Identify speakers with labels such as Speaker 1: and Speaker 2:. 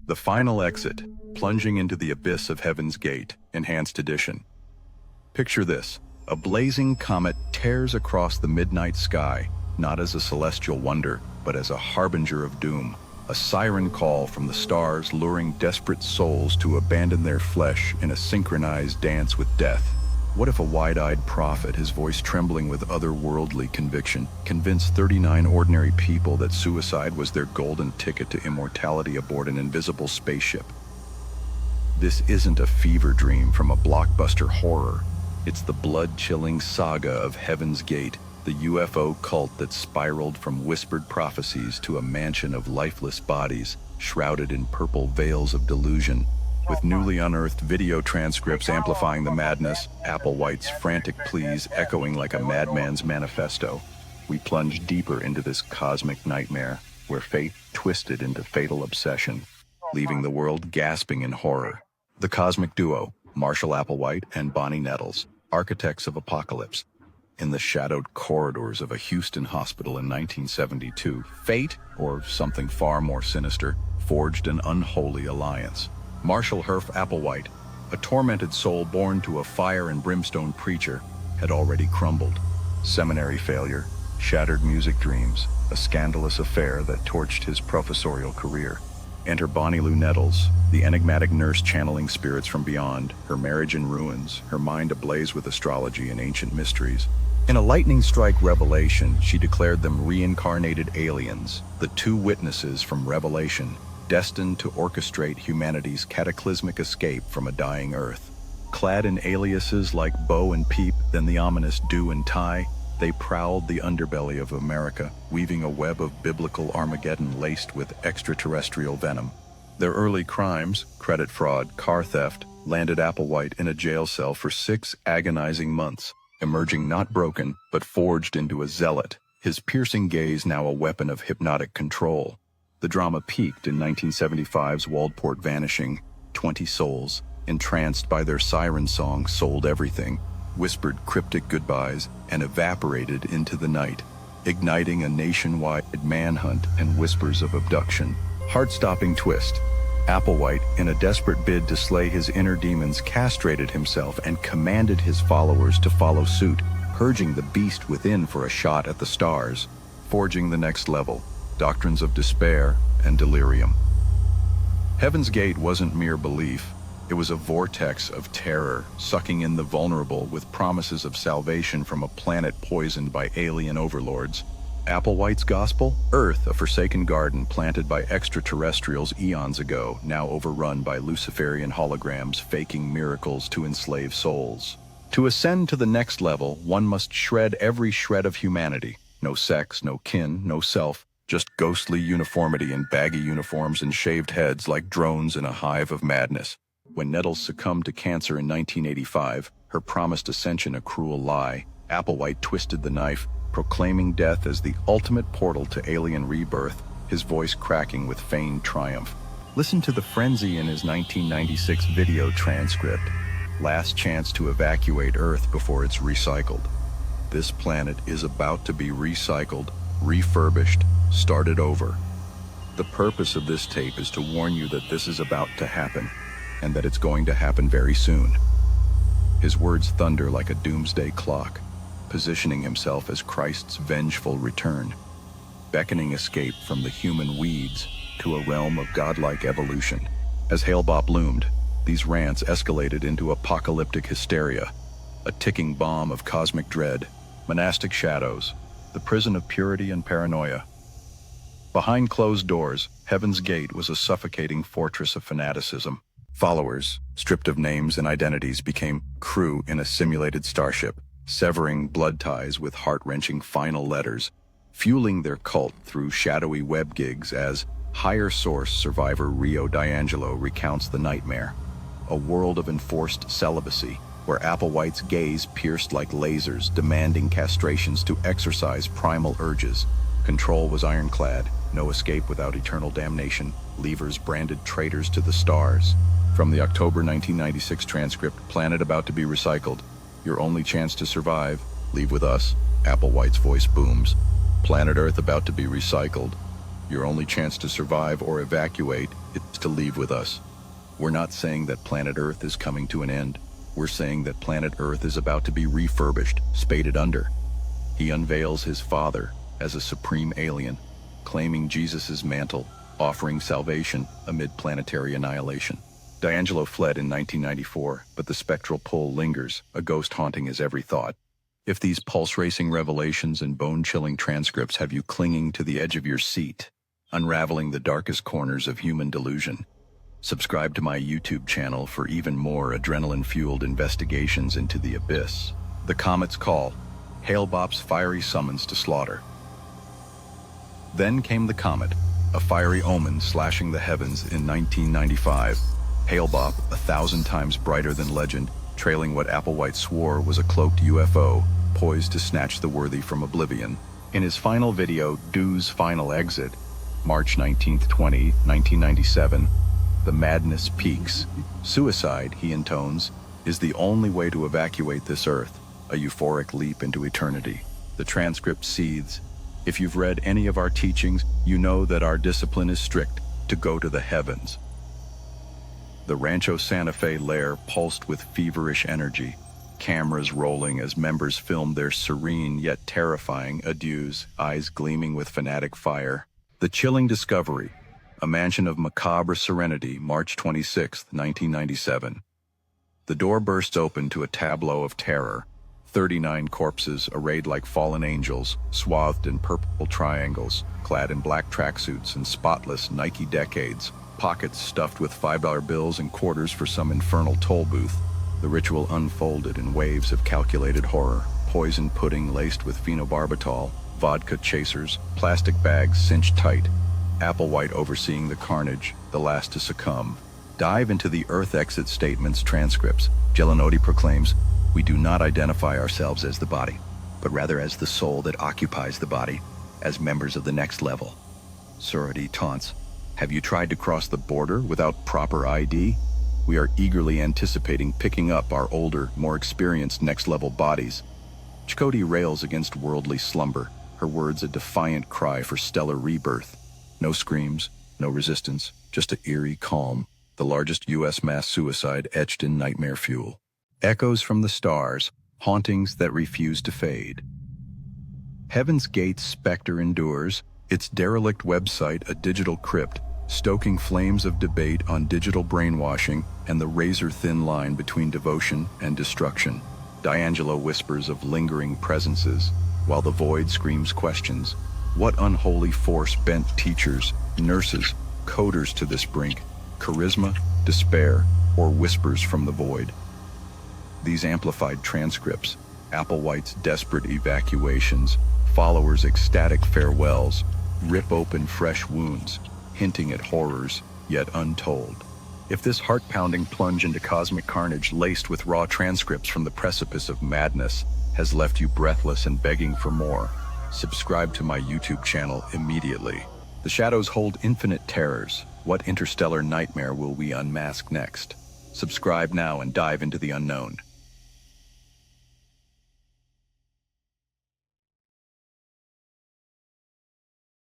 Speaker 1: The Final Exit, Plunging into the Abyss of Heaven's Gate, Enhanced Edition. Picture this: a blazing comet tears across the midnight sky, not as a celestial wonder, but as a harbinger of doom. A siren call from the stars luring desperate souls to abandon their flesh in a synchronized dance with death. What if a wide-eyed prophet, his voice trembling with otherworldly conviction, convinced 39 ordinary people that suicide was their golden ticket to immortality aboard an invisible spaceship? This isn't a fever dream from a blockbuster horror. It's the blood-chilling saga of Heaven's Gate, the UFO cult that spiraled from whispered prophecies to a mansion of lifeless bodies, shrouded in purple veils of delusion. With newly unearthed video transcripts amplifying the madness, Applewhite's frantic pleas echoing like a madman's manifesto, we plunge deeper into this cosmic nightmare, where faith twisted into fatal obsession, leaving the world gasping in horror. The cosmic duo, Marshall Applewhite and Bonnie Nettles, architects of Apocalypse. In the shadowed corridors of a Houston hospital in 1972, fate, or something far more sinister, forged an unholy alliance. Marshall Applewhite, a tormented soul born to a fire and brimstone preacher, had already crumbled. Seminary failure, shattered music dreams, a scandalous affair that torched his professorial career. Enter Bonnie Nettles, the enigmatic nurse channeling spirits from beyond, her marriage in ruins, her mind ablaze with astrology and ancient mysteries. In a lightning strike revelation, she declared them reincarnated aliens, the two witnesses from Revelation, destined to orchestrate humanity's cataclysmic escape from a dying Earth. Clad in aliases like Bo and Peep, then the ominous Do and Tie, they prowled the underbelly of America, weaving a web of biblical Armageddon laced with extraterrestrial venom. Their early crimes, credit fraud, car theft, landed Applewhite in a jail cell for 6 agonizing months, emerging not broken, but forged into a zealot, his piercing gaze now a weapon of hypnotic control. The drama peaked in 1975's Waldport vanishing. 20 souls, entranced by their siren song, sold everything, whispered cryptic goodbyes, and evaporated into the night, igniting a nationwide manhunt and whispers of abduction. Heart-stopping twist. Applewhite, in a desperate bid to slay his inner demons, castrated himself and commanded his followers to follow suit, purging the beast within for a shot at the stars, forging the next level. Doctrines of despair and delirium. Heaven's Gate wasn't mere belief. It was a vortex of terror, sucking in the vulnerable with promises of salvation from a planet poisoned by alien overlords. Applewhite's gospel? Earth, a forsaken garden planted by extraterrestrials eons ago, now overrun by Luciferian holograms faking miracles to enslave souls. To ascend to the next level, one must shred every shred of humanity. No sex, no kin, no self. Just ghostly uniformity in baggy uniforms and shaved heads like drones in a hive of madness. When Nettles succumbed to cancer in 1985, her promised ascension a cruel lie, Applewhite twisted the knife, proclaiming death as the ultimate portal to alien rebirth, his voice cracking with feigned triumph. Listen to the frenzy in his 1996 video transcript. Last chance to evacuate Earth before it's recycled. This planet is about to be recycled, refurbished, started over. The purpose of this tape is to warn you that this is about to happen, and that it's going to happen very soon. His words thunder like a doomsday clock, positioning himself as Christ's vengeful return, beckoning escape from the human weeds to a realm of godlike evolution. As Hale-Bopp loomed, these rants escalated into apocalyptic hysteria, a ticking bomb of cosmic dread, monastic shadows, the prison of purity and paranoia. Behind closed doors, Heaven's Gate was a suffocating fortress of fanaticism. Followers, stripped of names and identities, became crew in a simulated starship, severing blood ties with heart-wrenching final letters, fueling their cult through shadowy web gigs as Higher Source survivor Rio DiAngelo recounts the nightmare. A world of enforced celibacy, where Applewhite's gaze pierced like lasers, demanding castrations to exercise primal urges. Control was ironclad, no escape without eternal damnation, levers branded traitors to the stars. From the October 1996 transcript, Planet about to be recycled. Your only chance to survive, leave with us, Applewhite's voice booms. Planet Earth about to be recycled. Your only chance to survive or evacuate is to leave with us. We're not saying that planet Earth is coming to an end. We're saying that planet Earth is about to be refurbished, spaded under. He unveils his father as a supreme alien, claiming Jesus' mantle, offering salvation amid planetary annihilation. DiAngelo fled in 1994, but the spectral pull lingers, a ghost haunting his every thought. If these pulse-racing revelations and bone-chilling transcripts have you clinging to the edge of your seat, unraveling the darkest corners of human delusion, subscribe to my YouTube channel for even more adrenaline-fueled investigations into the abyss. The Comet's Call, Hale-Bopp's fiery summons to slaughter. Then came the comet, a fiery omen slashing the heavens in 1995. Hale-Bopp, 1,000 times brighter than legend, trailing what Applewhite swore was a cloaked UFO, poised to snatch the worthy from oblivion. In his final video, Dew's Final Exit, March 19, 1997, the madness peaks. Suicide, he intones, is the only way to evacuate this Earth, a euphoric leap into eternity. The transcript seethes. If you've read any of our teachings, you know that our discipline is strict, to go to the heavens. The Rancho Santa Fe lair pulsed with feverish energy, cameras rolling as members filmed their serene yet terrifying adieus, eyes gleaming with fanatic fire. The chilling discovery, a mansion of macabre serenity, March 26, 1997. The door bursts open to a tableau of terror. 39 corpses arrayed like fallen angels, swathed in purple triangles, clad in black tracksuits and spotless Nike decades, pockets stuffed with $5 bills and quarters for some infernal toll booth. The ritual unfolded in waves of calculated horror, poison pudding laced with phenobarbital, vodka chasers, plastic bags cinched tight, Applewhite overseeing the carnage, the last to succumb. Dive into the Earth Exit Statement's transcripts. Gelanotti proclaims, "We do not identify ourselves as the body, but rather as the soul that occupies the body, as members of the next level." Surety taunts, "Have you tried to cross the border without proper ID? We are eagerly anticipating picking up our older, more experienced next-level bodies." Chakotay rails against worldly slumber, her words a defiant cry for stellar rebirth. No screams, no resistance, just an eerie calm, the largest U.S. mass suicide etched in nightmare fuel. Echoes from the stars, hauntings that refuse to fade. Heaven's Gate's specter endures, its derelict website a digital crypt, stoking flames of debate on digital brainwashing and the razor-thin line between devotion and destruction. DiAngelo whispers of lingering presences, while the void screams questions. What unholy force bent teachers, nurses, coders to this brink? Charisma, despair, or whispers from the void? These amplified transcripts, Applewhite's desperate evacuations, followers' ecstatic farewells, rip open fresh wounds, hinting at horrors yet untold. If this heart-pounding plunge into cosmic carnage laced with raw transcripts from the precipice of madness has left you breathless and begging for more, subscribe to my YouTube channel immediately. The shadows hold infinite terrors. What interstellar nightmare will we unmask next? Subscribe now and dive into the unknown.